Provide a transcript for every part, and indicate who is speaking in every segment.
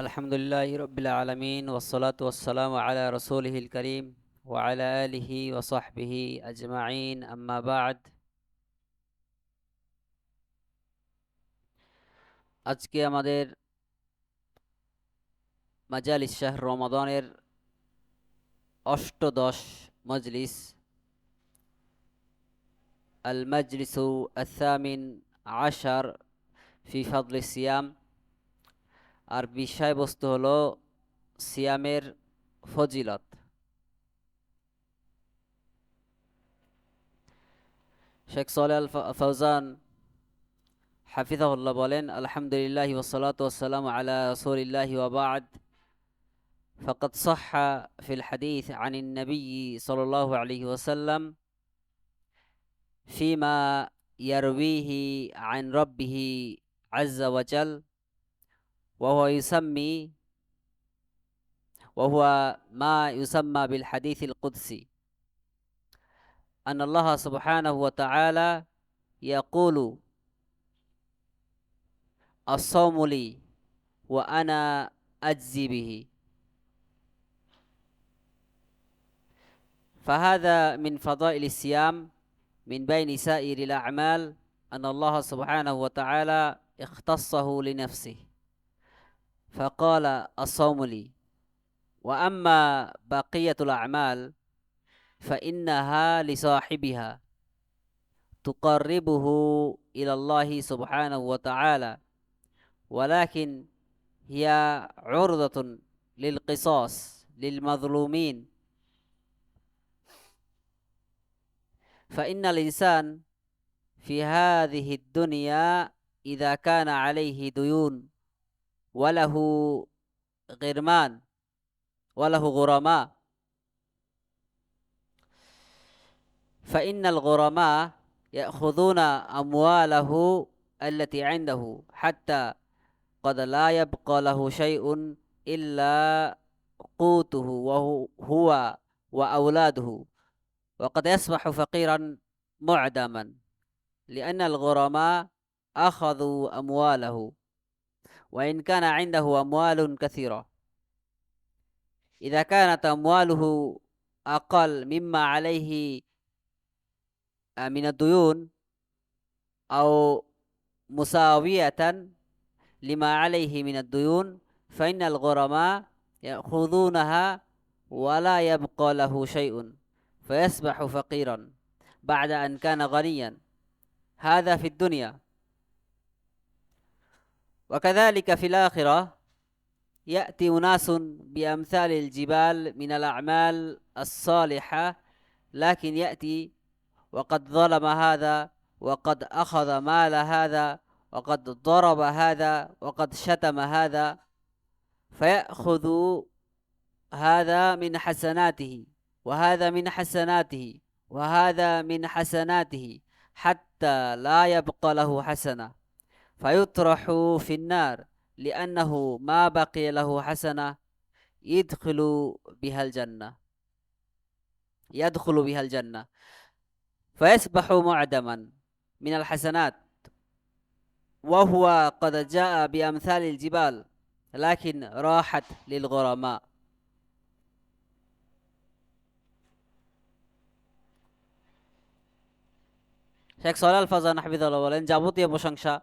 Speaker 1: আলহামদুলিল্লাহি রাব্বিল আলামিন ওয়াসসালাতু ওয়াসসালামু আলা রাসূলিহিল কারীম ওয়া আলা আলিহি ওয়া সাহবিহি আজমাইন আম্মা বা'দ। আজকে আমাদের মাজালিস শাহর রমাদানের অষ্টদশ মজলিস, আল মাজলিসু আস-সামিন আশার ফি ফাদলি সিয়াম। আর বিষয়বস্তু হলো সিয়ামের ফজিলত। শেখ সালেহ আল ফাওজান হাফিজাহুল্লাহ বলেন, আলহামদুলিল্লাহি ওয়াসসালাতু ওয়াসসালামু আলা রাসূলিল্লাহি ওয়া বা'দ। فقد صح في الحديث عن النبي صلى الله عليه وسلم فيما يرويه عن ربه عز وجل وهو ما يسمى بالحديث القدسي، أن الله سبحانه وتعالى يقول: الصوم لي وأنا أجزي به. فهذا من فضائل الصيام من بين سائر الأعمال، أن الله سبحانه وتعالى اختصه لنفسه فقال: الصوم لي. وأما بقية الأعمال فإنها لصاحبها تقربه إلى الله سبحانه وتعالى، ولكن هي عرضة للقصاص للمظلومين. فإن الإنسان في هذه الدنيا إذا كان عليه ديون وله غرمان وله غرماء، فإن الغرماء يأخذون أمواله التي عنده حتى قد لا يبقى له شيء إلا قوته وهو وأولاده، وقد يصبح فقيرا معدما، لأن الغرماء أخذوا أمواله وإن كان عنده أموال كثيرة. إذا كانت أمواله أقل مما عليه من الديون أو مساوية لما عليه من الديون، فإن الغرماء يأخذونها ولا يبقى له شيء فيصبح فقيرا بعد أن كان غنيا. هذا في الدنيا. وكذلك في الآخرة يأتي أناس بأمثال الجبال من الأعمال الصالحة، لكن يأتي وقد ظلم هذا وقد أخذ مال هذا وقد ضرب هذا وقد شتم هذا، فيأخذ هذا من حسناته وهذا من حسناته وهذا من حسناته حتى لا يبقى له حسنة، فيطرح في النار لأنه ما بقي له حسنة يدخل بها الجنة فيصبح معدما من الحسنات، وهو قد جاء بأمثال الجبال لكن راحت للغرماء. শেখ সালেহ আল ফাওজান হাফিজাহুল্লাহ বলেন, যাবতীয় প্রশংসা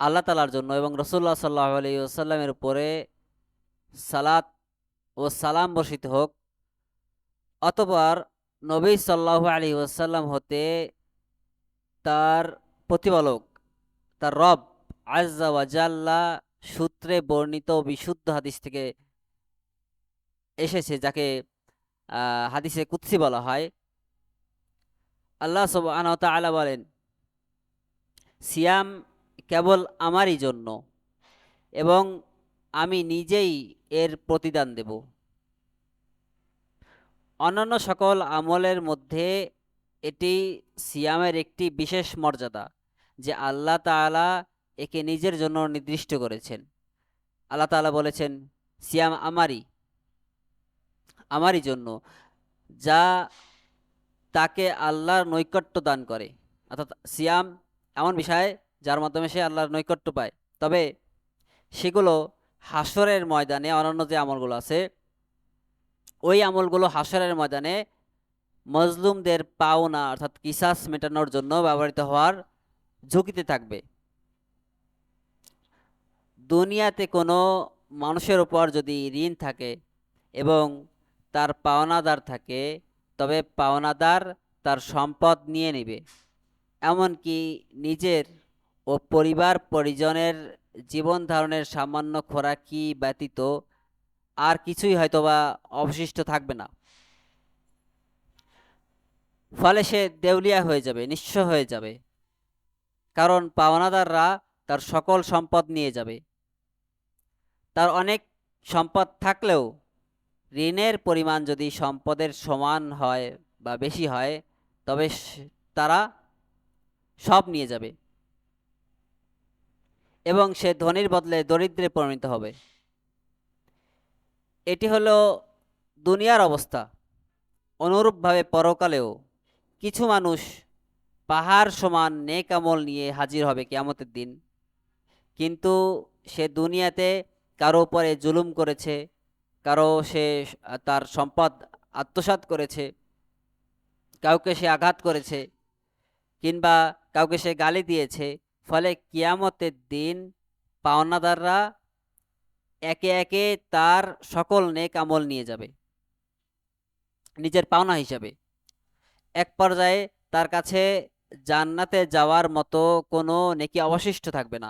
Speaker 1: আল্লাহ তাআলার জন্য এবং রাসূলুল্লাহ সাল্লাল্লাহু আলাইহি ওয়াসাল্লামের উপরে সালাত ও সালাম বর্ষিত হোক। অতঃপর নবী সাল্লাল্লাহু আলাইহি ওয়াসাল্লাম হতে তার প্রতিপালক তার রব আজ্জা ওয়া জাল্লা সূত্রে বর্ণিত বিশুদ্ধ হাদিস থেকে এসেছে, যাকে হাদিসে কুদসি বলা হয়। আল্লাহ সুবহানাহু ওয়া তাআলা বলেন, সিয়াম কেবল আমারই জন্য এবং আমি নিজেই এর প্রতিদান দেব। অন্যান্য সকল আমলের মধ্যে এটি সিয়ামের একটি বিশেষ মর্যাদা, যে আল্লাহ তাআলা একে নিজের জন্য নির্দিষ্ট করেছেন। আল্লাহ তাআলা বলেছেন, সিয়াম আমারই জন্য, যা তাকে আল্লাহর নৈকট্য দান করে। অর্থাৎ সিয়াম এমন বিষয় যার মাধ্যমে সে আল্লাহর নৈকট্য পায়, তবে সেগুলো হাসরের ময়দানে অন্যান্য যে আমলগুলো আছে ওই আমলগুলো হাসরের ময়দানে মজলুমদের পাওনা অর্থাৎ কিসাস মেটানোর জন্য ব্যবহৃত হওয়ার ঝুঁকিতে থাকবে। দুনিয়াতে কোনো মানুষের উপর যদি ঋণ থাকে এবং তার পাওনাদার থাকে, তবে পাওনাদার তার সম্পদ নিয়ে নেবে, এমনকি নিজের ও পরিবার পরিজনের জীবন ধারণের সামান্য খোরাকি ব্যতীত আর কিছুই হয়তোবা অবশিষ্ট থাকবে না। ফলে সে দেউলিয়া হয়ে যাবে, নিঃস্ব হয়ে যাবে, কারণ পাওনাদাররা তার সকল সম্পদ নিয়ে যাবে। তার অনেক সম্পদ থাকলেও ঋণের পরিমাণ যদি সম্পদের সমান হয় বা বেশি হয়, তবে তারা সব নিয়ে যাবে এবং সে ধনীর বদলে দরিদ্রে পরিণত হবে। এটি হলো দুনিয়ার অবস্থা। অনুরূপভাবে পরকালেও কিছু মানুষ পাহাড় সমান নেক আমল নিয়ে হাজির হবে কিয়ামতের দিন, কিন্তু সে দুনিয়াতে কারো উপরে জুলুম করেছে, কারো সে তার সম্পদ আত্মসাৎ করেছে, কাউকে সে আঘাত করেছে, কিংবা কাউকে সে গালি দিয়েছে। ফলে কিয়ামতের দিন পাওনাদাররা একে একে তার সকল নেক আমল নিয়ে যাবে নিজের পাওনা হিসাবে। এক পর্যায়ে তার কাছে জান্নাতে যাওয়ার মতো কোনো নেকি অবশিষ্ট থাকবে না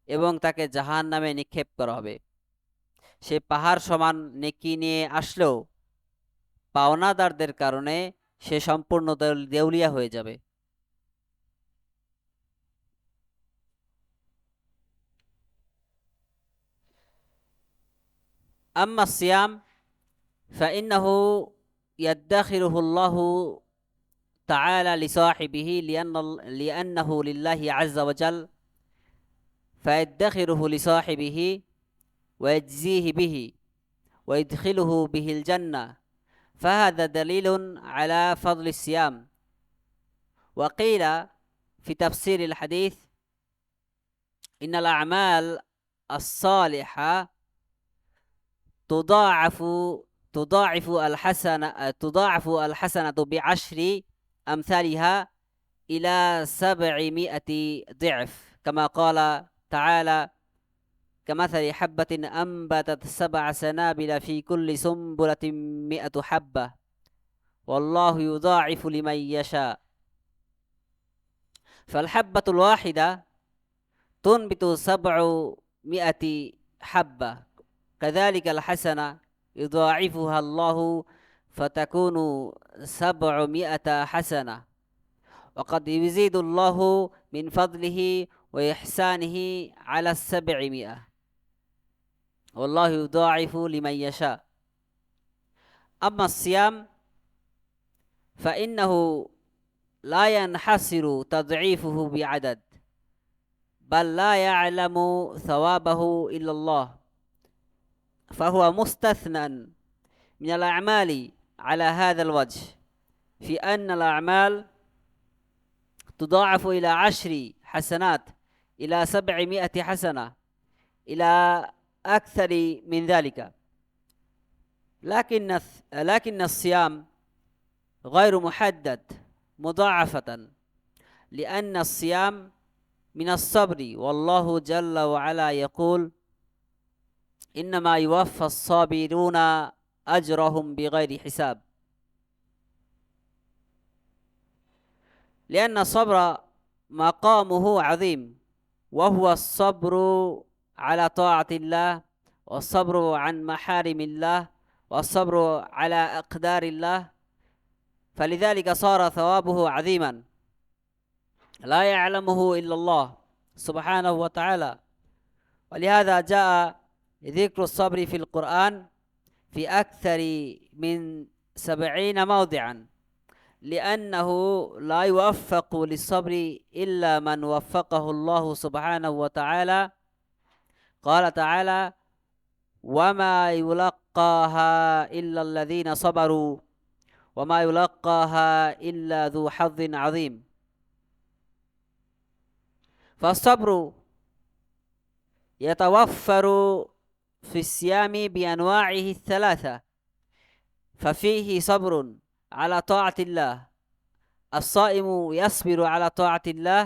Speaker 1: এবং তাকে জাহান্নামে নিক্ষেপ করা হবে। সে পাহাড় সমান নেকি নিয়ে আসলেও পাওনাদারদের কারণে সে সম্পূর্ণ দেউলিয়া হয়ে যাবে। আম্মা সিয়াম فإنه يدخره الله تعالى لصاحبه لأنه لله عز وجل، فيدخره لصاحبه ويجزيه به ويدخله به الجنة، فهذا دليل على فضل الصيام. وقيل في تفسير الحديث إن الأعمال الصالحة تضاعف الحسنة بعشر أمثالها إلى 700 ضعف، كما قال تعالى: كمثل حبة أنبتت 7 سنابل في كل سنبلة 100 حبة والله يضاعف لمن يشاء. فالحبة الواحدة تنبت 700 حبة، كذلك الحسنة يضاعفها الله فتكون 700 حسنة، وقد يزيد الله من فضله وإحسانه على 700، والله يضاعف لمن يشاء. أما الصيام فإنه لا ينحصر تضعيفه بعدد، بل لا يعلم ثوابه إلا الله، فهو مستثنى من الأعمال على هذا الوجه، في أن الأعمال تضاعف إلى 10 حسنات إلى 700 حسنة إلى أكثر من ذلك. لكن الصيام غير محدد مضاعفة، لأن الصيام من الصبر، والله جل وعلا يقول: إنما يوفى الصابرون أجرهم بغير حساب. لأن الصبر مقامه عظيم، وهو الصبر على طاعة الله، والصبر عن محارم الله، والصبر على أقدار الله، فلذلك صار ثوابه عظيما لا يعلمه إلا الله سبحانه وتعالى. ولهذا جاء ذكر الصبر في القرآن في أكثر من 70 موضعا، لأنه لا يوفق للصبر إلا من وفقه الله سبحانه وتعالى. قال تعالى: وما يلقاها إلا الذين صبروا وما يلقاها إلا ذو حظ عظيم. فالصبر يتوفر في الصيام بأنواعه الثلاثة ففيه صبر على طاعة الله الصائم يصبر على طاعة الله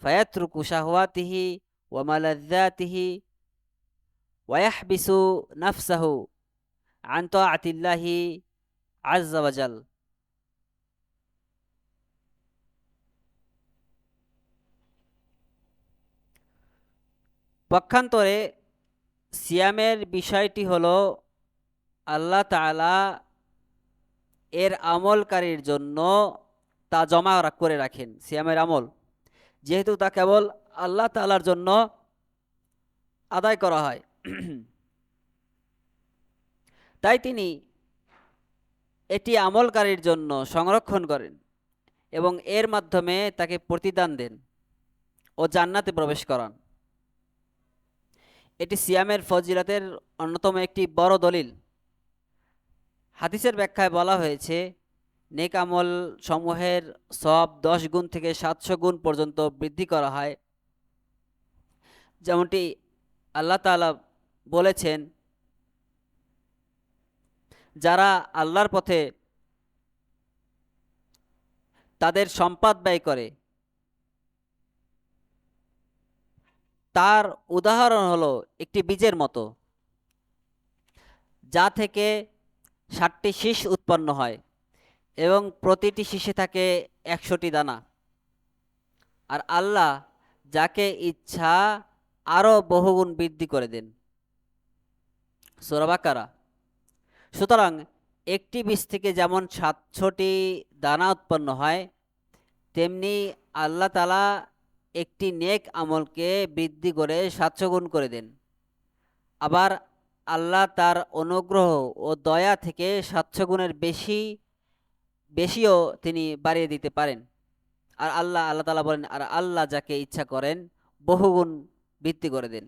Speaker 1: فيترك شهواته وملذاته ويحبس نفسه عن طاعة الله عز وجل পক্ষান্তরে সিয়ামের বিষয়টি হলো আল্লাহ তাআলা এর আমলকারীর জন্য তা জমা করে রাখেন। সিয়ামের আমল যেহেতু তা কেবল আল্লাহ তাআলার জন্য আদায় করা হয় তাই তিনি এটি আমলকারীর জন্য সংরক্ষণ করেন এবং এর মাধ্যমে তাকে প্রতিদান দেন ও জান্নাতে প্রবেশ করান। এটি সিয়ামের ফজিলতের অন্যতম একটি বড় দলিল। হাদিসের ব্যাখ্যায় বলা হয়েছে নেক আমল সমূহের সওয়াব 10 গুণ থেকে 700 গুণ পর্যন্ত বৃদ্ধি করা হয়। যেমনটি আল্লাহ তাআলা বলেছেন, যারা আল্লাহর পথে তাদের সম্পদ ব্যয় করে তার উদাহরণ হলো একটি বীজের মতো, যা থেকে 60টি শীষ উৎপন্ন হয় এবং প্রতিটি শীষে থাকে 100টি দানা। আর আল্লাহ যাকে ইচ্ছা আরও বহুগুণ বৃদ্ধি করে দেন। সূরা বাকারা। সুতরাং একটি বীজ থেকে যেমন 700টি দানা উৎপন্ন হয়, তেমনি আল্লাহ তাআলা একটি নেক আমলকে বৃদ্ধি করে 700 গুণ করে দেন। আবার আল্লাহ তার অনুগ্রহ ও দয়া থেকে 700 গুণের বেশিও তিনি বাড়িয়ে দিতে পারেন। আর আল্লাহ তাআলা বলেন, আর আল্লাহ যাকে ইচ্ছা করেন বহুগুণ বৃদ্ধি করে দেন।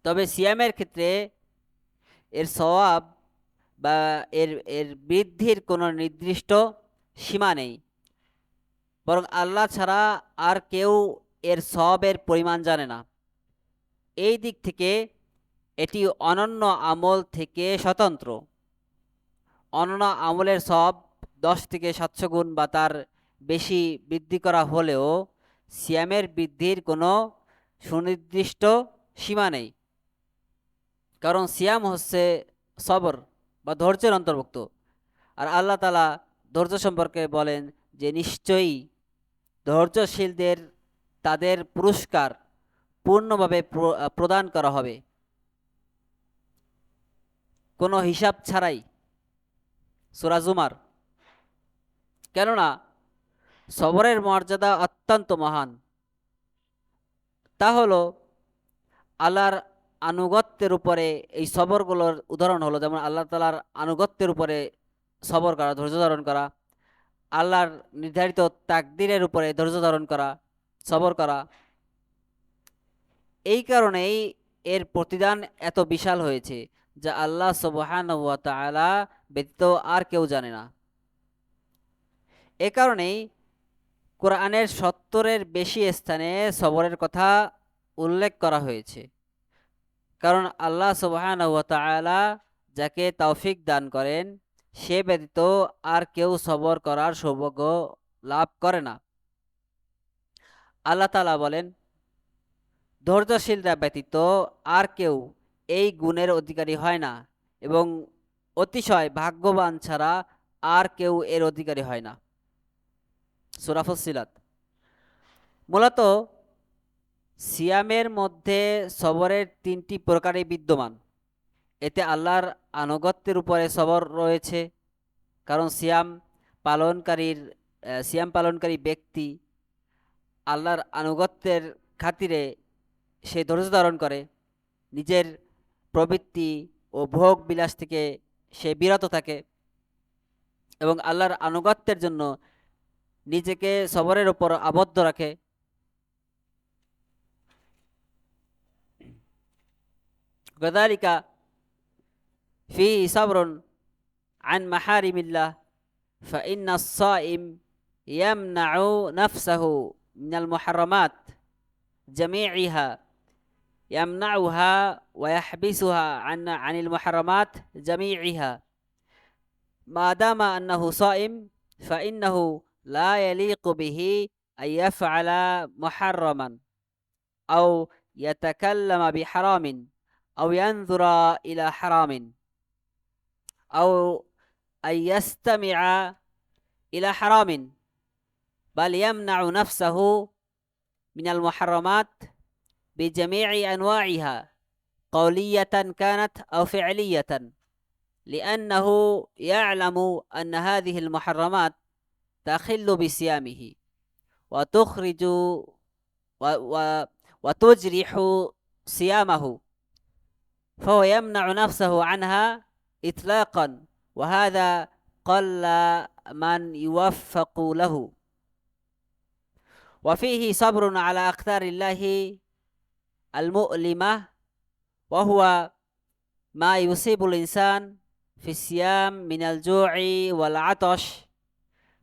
Speaker 1: তবে সিয়ামের ক্ষেত্রে এর সওয়াব বা এর বৃদ্ধির কোনো নির্দিষ্ট সীমা নেই, বরং আল্লাহ ছাড়া আর কেউ এর সওয়াবের পরিমাণ জানে না। এই দিক থেকে এটি অনন্য আমল থেকে স্বতন্ত্র। অনন্য আমলের সওয়াব 10 থেকে 700 গুণ বা তার বেশি বৃদ্ধি করা হলেও সিয়ামের বৃদ্ধির কোনো সুনির্দিষ্ট সীমা নেই, কারণ সিয়াম হচ্ছে সবর বা ধৈর্যের অন্তর্ভুক্ত। আর আল্লাহ তাআলা ধৈর্য সম্পর্কে বলেন যে নিশ্চয়ই ধৈর্যশীলদের তাদের পুরস্কার পূর্ণভাবে প্রদান করা হবে, কোনো হিসাব ছাড়াই। সূরা জুমার। কেননা সবরের মর্যাদা অত্যন্ত মহান। তা হলো আল্লাহর আনুগত্যের উপরে এই সবরগুলোর উদাহরণ হলো, যেমন আল্লাহ তাআলার আনুগত্যের উপরে সবর করা, ধৈর্য ধারণ করা, আল্লাহর নির্ধারিত তাকদীরের উপরে ধৈর্য ধারণ করা, সবর করা। এই কারণেই এর প্রতিদান এত বিশাল হয়েছে, যা আল্লাহ সুবহানাহু ওয়া তাআলা ব্যতীত আর কেউ জানে না। এ কারণেই কোরআনের 70-এর বেশি স্থানে সবরের কথা উল্লেখ করা হয়েছে, কারণ আল্লাহ সুবহানাহু ওয়া তাআলা যাকে তৌফিক দান করেন সে ব্যতীত আর কেউ সবর করার সৌভাগ্য লাভ করে না। আল্লাহ তাআলা বলেন, ধৈর্যশীলরা ব্যতীত আর কেউ এই গুণের অধিকারী হয় না এবং অতিশয় ভাগ্যবান ছাড়া আর কেউ এর অধিকারী হয় না। সূরা ফুসসিলাত। মূলত সিয়ামের মধ্যে সবরের 3টি প্রকারই বিদ্যমান। এতে আল্লাহর আনুগত্যের উপরে সবর রয়েছে, কারণ সিয়াম পালনকারী ব্যক্তি আল্লাহর আনুগত্যের খাতিরে সে ধৈর্য ধারণ করে, নিজের প্রবৃত্তি ও ভোগ বিলাস থেকে সে বিরত থাকে এবং আল্লাহর আনুগত্যের জন্য নিজেকে সবরের উপর আবদ্ধ রাখে। কাযালিকা ফীহি সাবরুন আন মাহারিমিল্লাহ ফাইন্নাস সাইম ইয়ামনাউ নাফসাহু মিনাল মুহাররামাত জামিইহা يمنعها ويحبسها عن المحرمات جميعها. ما دام أنه صائم فإنه لا يليق به أن يفعل محرما أو يتكلم بحرام أو ينظر إلى حرام أو أن يستمع إلى حرام، بل يمنع نفسه من المحرمات بجميع أنواعها قولية كانت أو فعلية، لأنه يعلم أن هذه المحرمات تخل بصيامه وتخرج وتجرح صيامه، فهو يمنع نفسه عنها إطلاقا، وهذا قل من يوفق له. وفيه صبر على أقدار الله المؤلمة، وهو ما يصيب الإنسان في الصيام من الجوع والعطش،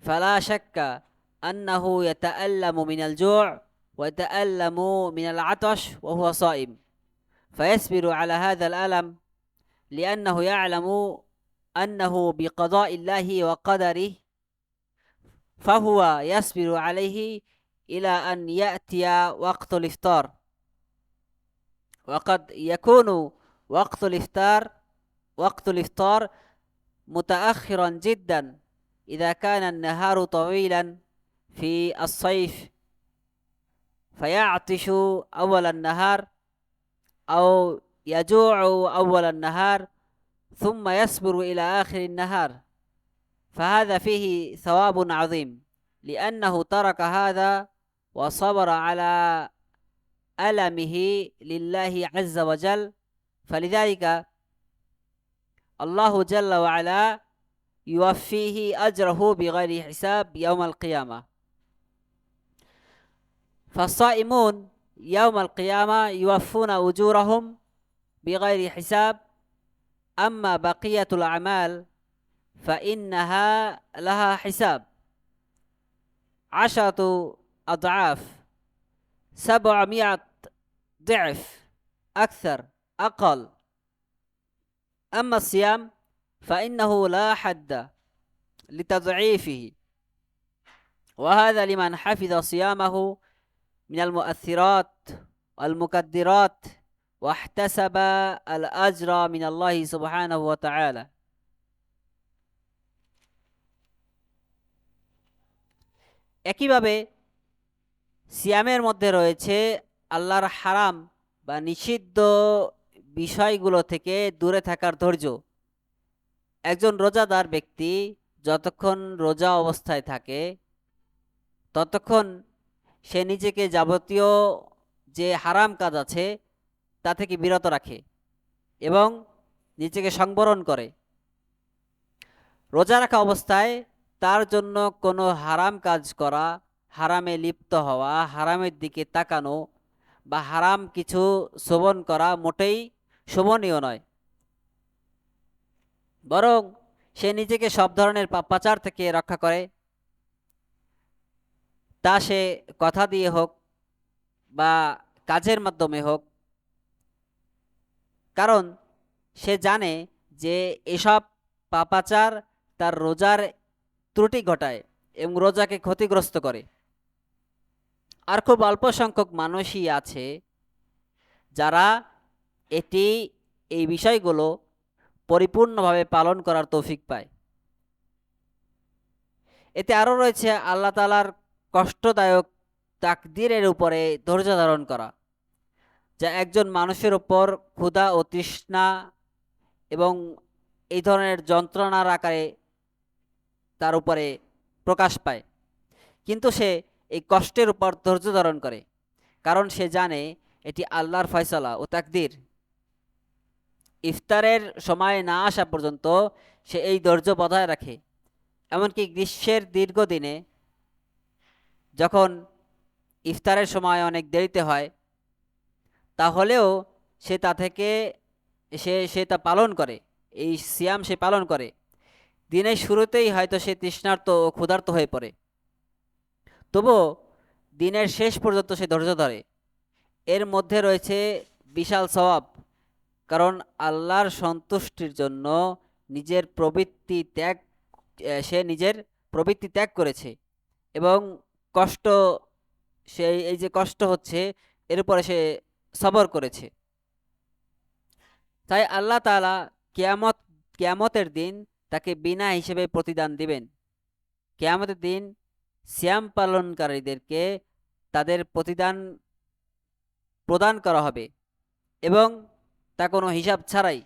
Speaker 1: فلا شك أنه يتألم من الجوع ويتألم من العطش وهو صائم، فيصبر على هذا الألم لأنه يعلم أنه بقضاء الله وقدره، فهو يصبر عليه إلى أن يأتي وقت الإفطار. وقد يكون وقت الإفطار متأخرا جدا إذا كان النهار طويلا في الصيف، فيعطش أول النهار أو يجوع أول النهار ثم يصبر إلى آخر النهار، فهذا فيه ثواب عظيم لأنه ترك هذا وصبر على ألمه لله عز وجل. فلذلك الله جل وعلا يوفيه أجره بغير حساب يوم القيامة. فالصائمون يوم القيامة يوفون أجورهم بغير حساب، أما بقية الأعمال فإنها لها حساب 10 أضعاف، 700 ضعف، أكثر أقل. أما الصيام فإنه لا حد لتضعيفه، وهذا لمن حفظ صيامه من المؤثرات والمكدرات واحتسب الأجر من الله سبحانه وتعالى। একইভাবে সিয়ামের মধ্যে রয়েছে আল্লাহর হারাম বা নিষিদ্ধ বিষয়গুলো থেকে দূরে থাকার ধৈর্য। একজন রোজাদার ব্যক্তি যতক্ষণ রোজা অবস্থায় থাকে ততক্ষণ সে নিজেকে যাবতীয় যে হারাম কাজ আছে তা থেকে বিরত রাখে এবং নিজেকে সংবরণ করে। রোজা রাখা অবস্থায় তার জন্য কোনো হারাম কাজ করা, হারামে লিপ্ত হওয়া, হারামের দিকে তাকানো বা হারাম কিছু শ্রবণ করা মোটেই শোভনীয় নয়, বরং সে নিজেকে সব ধরনের পাপাচার থেকে রক্ষা করে, তা সে কথা দিয়ে হোক বা কাজের মাধ্যমে হোক, কারণ সে জানে যে এসব পাপাচার তার রোজার ত্রুটি ঘটায় এবং রোজাকে ক্ষতিগ্রস্ত করে। আর খুব অল্প সংখ্যক মানুষই আছে যারা এই বিষয়গুলো পরিপূর্ণভাবে পালন করার তৌফিক পায়। এতে আরও রয়েছে আল্লাহ তাআলার কষ্টদায়ক তাকদীরের উপরে ধৈর্য ধারণ করা, যা একজন মানুষের উপর ক্ষুধা ও তৃষ্ণা এবং এই ধরনের যন্ত্রণার আকারে তার উপরে প্রকাশ পায়, কিন্তু সে এই কষ্টের উপর ধৈর্য ধারণ করে, কারণ সে জানে এটি আল্লাহর ফয়সালা ও তাকদীর। ইফতারের সময় না আসা পর্যন্ত সে এই ধৈর্য বজায় রাখে। এমনকি গ্রীষ্মের দীর্ঘদিনে যখন ইফতারের সময় অনেক দেরিতে হয়, তাহলেও সে তা থেকে সে তা পালন করে, এই সিয়াম সে পালন করে। দিনের শুরুতেই হয়তো সে তৃষ্ণার্ত ও ক্ষুধার্ত হয়ে পড়ে, তবুও দিনের শেষ পর্যন্ত সে ধৈর্য ধরে। এর মধ্যে রয়েছে বিশাল সওয়াব। কারণ আল্লাহর সন্তুষ্টির জন্য নিজের প্রবৃত্তি ত্যাগ সে নিজের প্রবৃত্তি ত্যাগ করেছে এবং কষ্ট, সেই এই যে কষ্ট হচ্ছে এর উপরে সে সবর করেছে। তাই আল্লাহ তাআলা কিয়ামতের দিন তাকে বিনা হিসেবে প্রতিদান দিবেন। কিয়ামতের দিন সিয়াম পালনকারীদেরকে তাদের প্রতিদান প্রদান করা হবে এবং তা কোনো হিসাব ছাড়াই।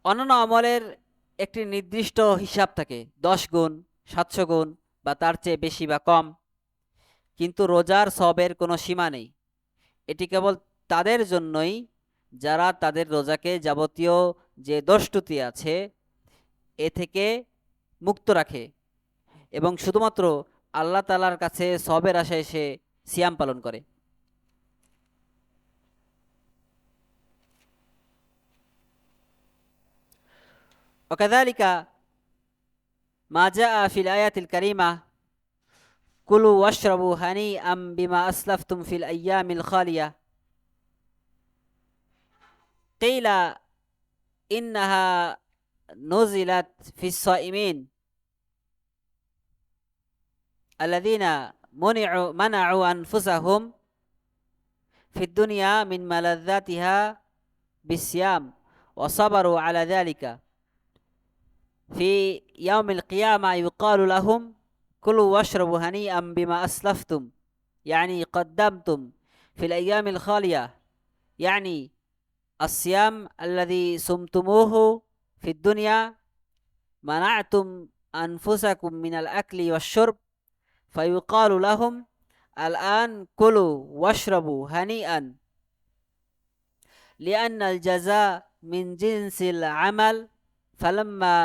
Speaker 1: অন্যান্য আমলের একটি নির্দিষ্ট হিসাব থাকে, 10 গুণ, 700 গুণ বা তার চেয়ে বেশি বা কম, কিন্তু রোজার সবের কোনো সীমা নেই। এটি কেবল তাদের জন্যই যারা তাদের রোজাকে যাবতীয় যে দোষত্রুটি আছে এ থেকে মুক্ত রাখে এবং শুধুমাত্র আল্লাহ তাআলার কাছে সবের আশায় সে সিয়াম পালন করে। وكذلك ما جاء في الآيات الكريمة كلوا واشربوا هنيئا بما أسلفتم في الأيام الخالية قيل إنها نزلت في الصائمين الذين منعوا أنفسهم في الدنيا من ملذاتها بالصيام وصبروا على ذلك في يوم القيامة يقال لهم كلوا واشربوا هنيئا بما أسلفتم يعني قدمتم في الأيام الخالية، يعني الصيام الذي صمتموه في الدنيا منعتم أنفسكم من الأكل والشرب، فيقال لهم الآن كلوا واشربوا هنيئا لأن الجزاء من جنس العمل، فلما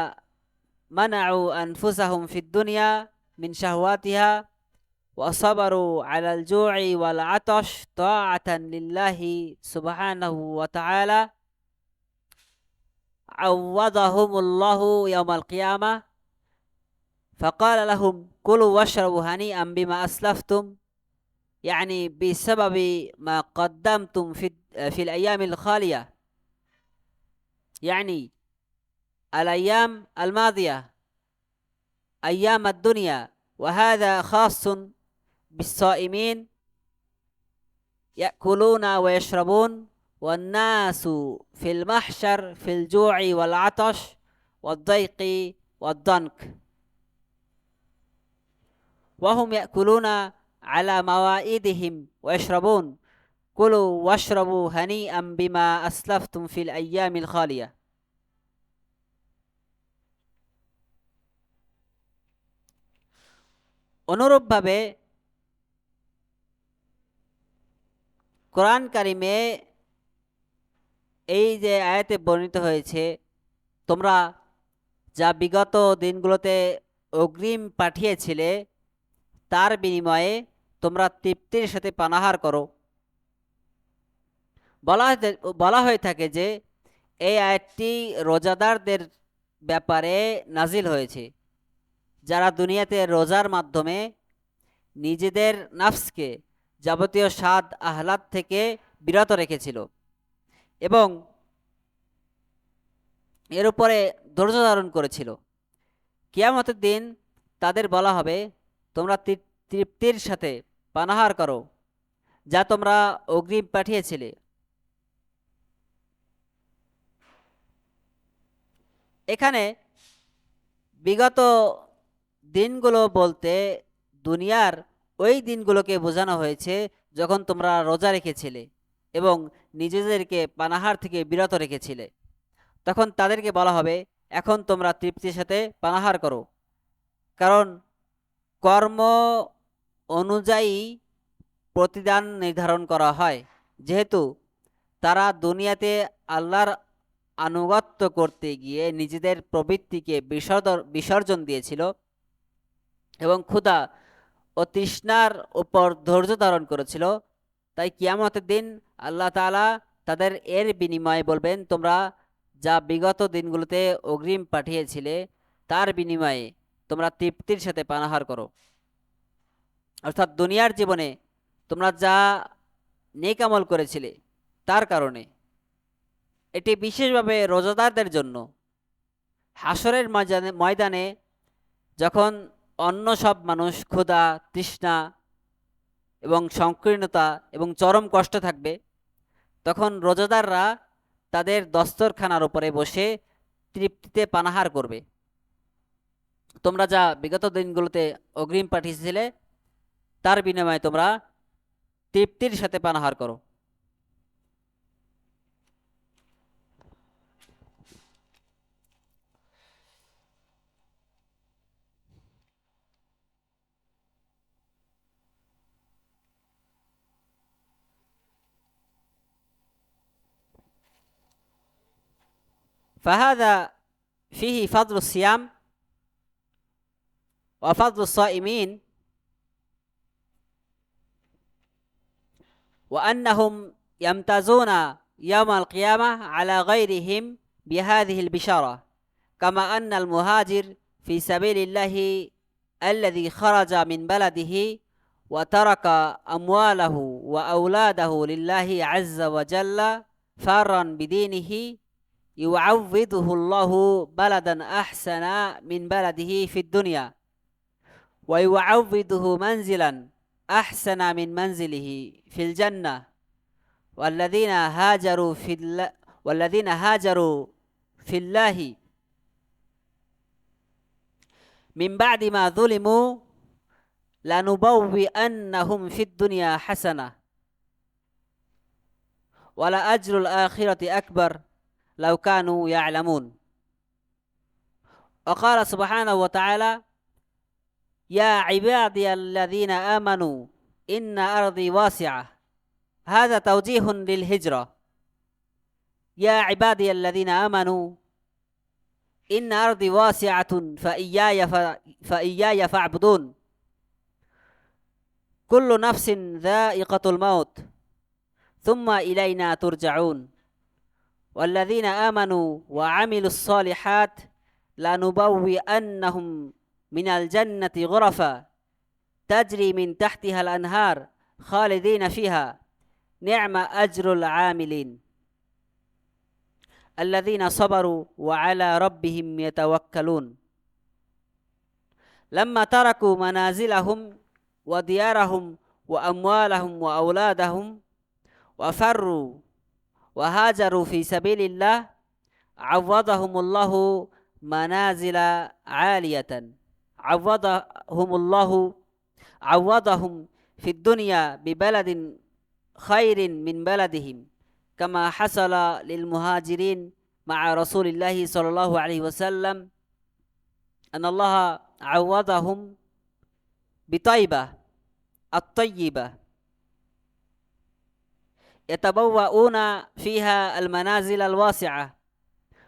Speaker 1: منعوا أنفسهم في الدنيا من شهواتها وصبروا على الجوع والعطش طاعة لله سبحانه وتعالى عوضهم الله يوم القيامة فقال لهم كلوا واشربوا هنيئا بما أسلفتم، يعني بسبب ما قدمتم في الأيام الخالية، يعني الأيام الماضية أيام الدنيا، وهذا خاص بالصائمين يأكلون ويشربون والناس في المحشر في الجوع والعطش والضيق والضنك، وهم يأكلون على موائدهم ويشربون كلوا واشربوا هنيئا بما أسلفتم في الأيام الخالية। অনুরূপভাবে কোরআন কারিমে এই যে আয়াতে বর্ণিত হয়েছে, তোমরা যা বিগত দিনগুলোতে অগ্রিম পাঠিয়েছিলে তার বিনিময়ে তোমরা তৃপ্তির সাথে পানাহার করো। বলা হয়ে থাকে যে এই আয়াতটি রোজাদারদের ব্যাপারে নাজিল হয়েছে, যারা দুনিয়াতে রোজার মাধ্যমে নিজেদের নাফসকে যাবতীয় স্বাদ আহ্লাদ থেকে বিরত রেখেছিল এবং এর উপরে ধৈর্য ধারণ করেছিল। কিয়ামতের দিন তাদের বলা হবে তোমরা তৃপ্তির সাথে পানাহার করো যা তোমরা অগ্রিম পাঠিয়েছিলে। এখানে বিগত দিনগুলো বলতে দুনিয়ার ওই দিনগুলোকে বোঝানো হয়েছে যখন তোমরা রোজা রেখেছিলে এবং নিজেদেরকে পানাহার থেকে বিরত রেখেছিলে। তখন তাদেরকে বলা হবে এখন তোমরা তৃপ্তির সাথে পানাহার করো, কারণ কর্ম অনুযায়ী প্রতিদান নির্ধারণ করা হয়। যেহেতু তারা দুনিয়াতে আল্লাহর আনুগত্য করতে গিয়ে নিজেদের প্রবৃত্তিকে বিসর্জন দিয়েছিল এবং ক্ষুধা ও তৃষ্ণার উপর ধৈর্য ধারণ করেছিল, তাই কিয়ামতের দিন আল্লাহ তাআলা তাদের এর বিনিময়ে বলবেন তোমরা যা বিগত দিনগুলোতে অগ্রিম পাঠিয়েছিলে তার বিনিময়ে তোমরা তৃপ্তির সাথে পানাহার করো। অর্থাৎ দুনিয়ার জীবনে তোমরা যা নেক আমল করেছিলে তার কারণে। এটি বিশেষভাবে রোজাদারদের জন্য। হাসরের ময়দানে যখন অন্য সব মানুষ ক্ষুধা, তৃষ্ণা এবং সংকীর্ণতা এবং চরম কষ্ট থাকবে, তখন রোজাদাররা তাদের দস্তরখানার উপরে বসে তৃপ্তিতে পানাহার করবে। তোমরা যা বিগত দিনগুলোতে অগ্রিম পাঠিয়েছিলে তার বিনিময়ে তোমরা তৃপ্তির সাথে পানাহার করো। فهذا فيه فضل الصيام وفضل الصائمين، وأنهم يمتازون يوم القيامة على غيرهم بهذه البشارة، كما أن المهاجر في سبيل الله الذي خرج من بلده وترك أمواله وأولاده لله عز وجل فارا بدينه يعوضه الله بلدا أحسن من بلده في الدنيا، ويعوضه منزلا أحسن من منزله في الجنة. والذين هاجروا في الله من بعد ما ظلموا لنبوئنهم في الدنيا حسنة ولأجر الآخرة أكبر لو كانوا يعلمون. وقال سبحانه وتعالى: يا عبادي الذين آمنوا إن أرضي واسعة. هذا توجيه للهجرة. يا عبادي الذين آمنوا إن أرضي واسعة فإياي فاعبدون. كل نفس ذائقة الموت ثم إلينا ترجعون. والذين آمنوا وعملوا الصالحات لنبوئنهم من الجنة غرفا تجري من تحتها الأنهار خالدين فيها نعم أجر العاملين الذين صبروا وعلى ربهم يتوكلون. لما تركوا منازلهم وديارهم وأموالهم وأولادهم وفروا وهاجروا في سبيل الله عوضهم الله منازل عالية، عوضهم في الدنيا ببلد خير من بلدهم، كما حصل للمهاجرين مع رسول الله صلى الله عليه وسلم أن الله عوضهم بطيبة الطيبة يتبوؤون فيها المنازل الواسعة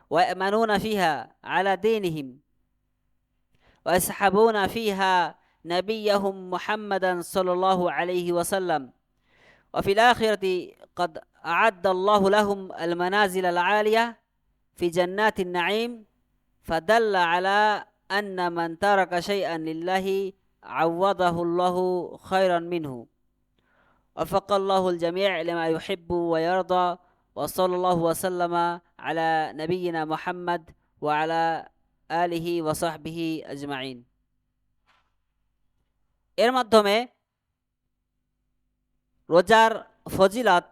Speaker 1: ويأمنون فيها على دينهم ويسحبون فيها نبيهم محمدا صلى الله عليه وسلم. وفي الآخرة قد أعد الله لهم المنازل العالية في جنات النعيم، فدل على أن من ترك شيئا لله عوضه الله خيرا منه. وفق الله الجميع لما يحب ويرضى، وصلى الله وسلم على نبينا محمد وعلى آله وصحبه أجمعين। এর মাধ্যমে রোজার ফজিলত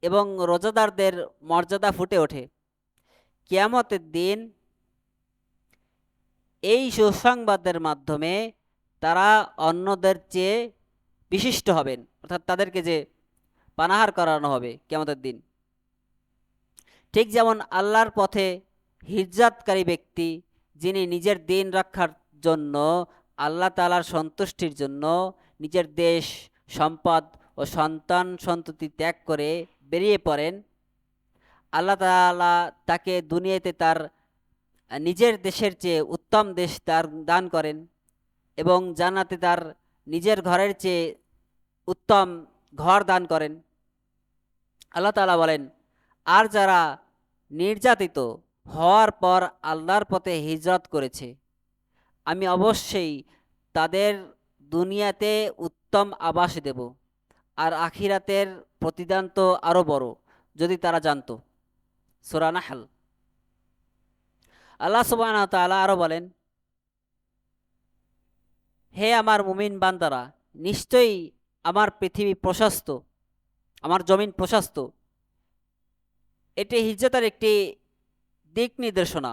Speaker 1: এবং রোজাদারদের মর্যাদা ফুটে ওঠে। কিয়ামতের দিন এই সুসংবাদের মাধ্যমে তারা অন্যদের চেয়ে বিশিষ্ট হবেন, অর্থাৎ তাদেরকে যে পানাহার করানো হবে কিয়ামতের দিন। ঠিক যেমন আল্লাহর পথে হিজরতকারী ব্যক্তি যিনি নিজের দিন রক্ষার জন্য, আল্লাহ তাআলার সন্তুষ্টির জন্য নিজের দেশ, সম্পদ ও সন্তান সন্ততি ত্যাগ করে বেরিয়ে পড়েন, আল্লাহ তাআলা তাকে দুনিয়াতে তার নিজের দেশের চেয়ে উত্তম দেশ তার দান করেন এবং জান্নাতে তার নিজের ঘরের চেয়ে উত্তম ঘর দান করেন। আল্লাহ তাআলা বলেন, আর যারা নির্যাতিত হওয়ার পর আল্লাহর পথে হিজরত করেছে, আমি অবশ্যই তাদের দুনিয়াতে উত্তম আবাস দেব, আর আখিরাতের প্রতিদান তো আরো বড়, যদি তারা জানতো। সূরা নাহল। আল্লাহ সুবহানাহু ওয়া তাআলা আরো বলেন, হে আমার মুমিন বান্দারা, নিশ্চয়ই আমার পৃথিবী প্রশস্ত, আমার জমিন প্রশস্ত। এটি হিজরতের একটি দিক নির্দেশনা।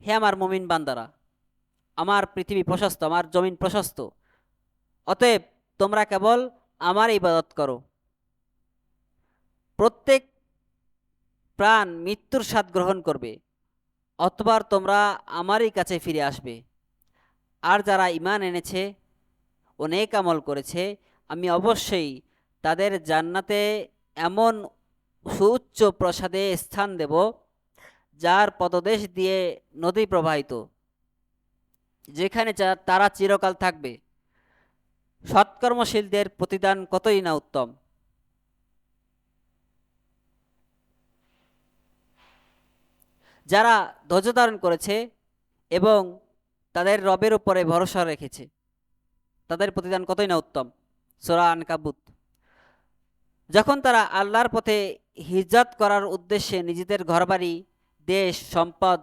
Speaker 1: হে আমার মুমিন বান্দারা, আমার পৃথিবী প্রশস্ত, আমার জমিন প্রশস্ত, অতএব তোমরা কেবল আমার ইবাদত করো। প্রত্যেক প্রাণ মৃত্যুর স্বাদ গ্রহণ করবে, অতঃপর তোমরা আমারই কাছে ফিরে আসবে। আর যারা ঈমান এনেছে ও নেক আমল করেছে, আমি অবশ্যই তাদের জান্নাতে এমন সুউচ্চ প্রাসাদে স্থান দেব, যার পদদেশ দিয়ে নদী প্রবাহিত, যেখানে তারা চিরকাল থাকবে। সৎকর্মশীলদের প্রতিদান কতই না উত্তম। যারা ধৈর্য ধারণ করেছে এবং তাদের রবের উপরে ভরসা রেখেছে, তাদের প্রতিদান কতই না উত্তম। সূরা আনকাবুত। যখন তারা আল্লাহর পথে হিজরত করার উদ্দেশ্যে নিজেদের ঘরবাড়ি, দেশ, সম্পদ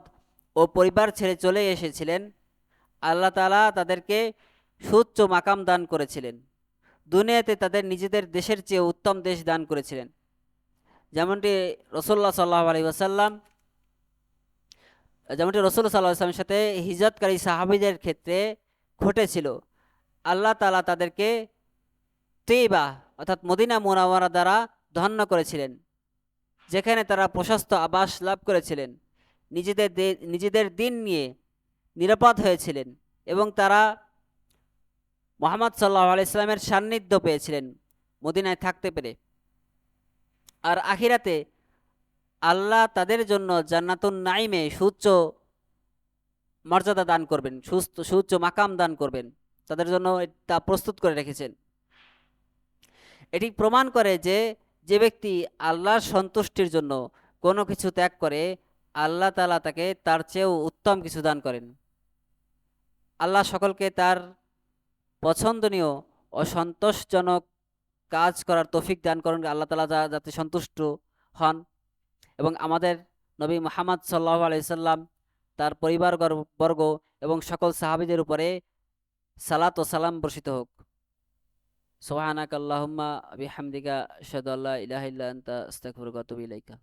Speaker 1: ও পরিবার ছেড়ে চলে এসেছিলেন, আল্লাহ তাআলা তাদেরকে সুউচ্চ মাকাম দান করেছিলেন। দুনিয়াতে তাদের নিজেদের দেশের চেয়ে উত্তম দেশ দান করেছিলেন। যেমনটি রাসূলুল্লাহ সাল্লাল্লাহু আলাইহি ওয়াসাল্লামের সাথে হিজরতকারী সাহাবীদের ক্ষেত্রে ঘটেছিল। আল্লাহ তাআলা তাদেরকে তৈবা অর্থাৎ মদিনা মুনাওয়ারা দ্বারা ধন্য করেছিলেন, যেখানে তারা প্রশস্ত আবাস লাভ করেছিলেন, নিজেদের দিন নিয়ে নিরাপদ হয়েছিলেন এবং তারা মুহাম্মদ সাল্লাল্লাহু আলাইহি সাল্লামের সান্নিধ্য পেয়েছিলেন মদিনায় থাকতে পেরে। আর আখিরাতে আল্লাহ তাদের জন্য জান্নাতুন নাইমে সুউচ্চ মর্যাদা দান করবেন, সুউচ্চ মাকাম দান করবেন, তাদের জন্য তা প্রস্তুত করে রেখেছেন। এটি প্রমাণ করে যে যে ব্যক্তি আল্লাহর সন্তুষ্টির জন্য কোনো কিছু ত্যাগ করে, আল্লাহ তাআলা তাকে তার চেয়েও উত্তম কিছু দান করেন। আল্লাহ সকলকে তার পছন্দনীয় ও সন্তোষজনক কাজ করার তৌফিক দান করেন, আল্লাহ তাআলা যাতে সন্তুষ্ট হন এবং আমাদের নবী মুহাম্মদ সাল্লাল্লাহু আলাইহি সাল্লাম, তার পরিবার বর্গ এবং সকল সাহাবীদের উপরে সালাত ও সালাম বর্ষিত হোক। সুবহানাকা আল্লাহুম্মা বিহামদিকা আশহাদু আল্লা ইলাহা ইল্লা আনতা আস্তাগফিরুকা ওয়া আতুবু ইলাইকা।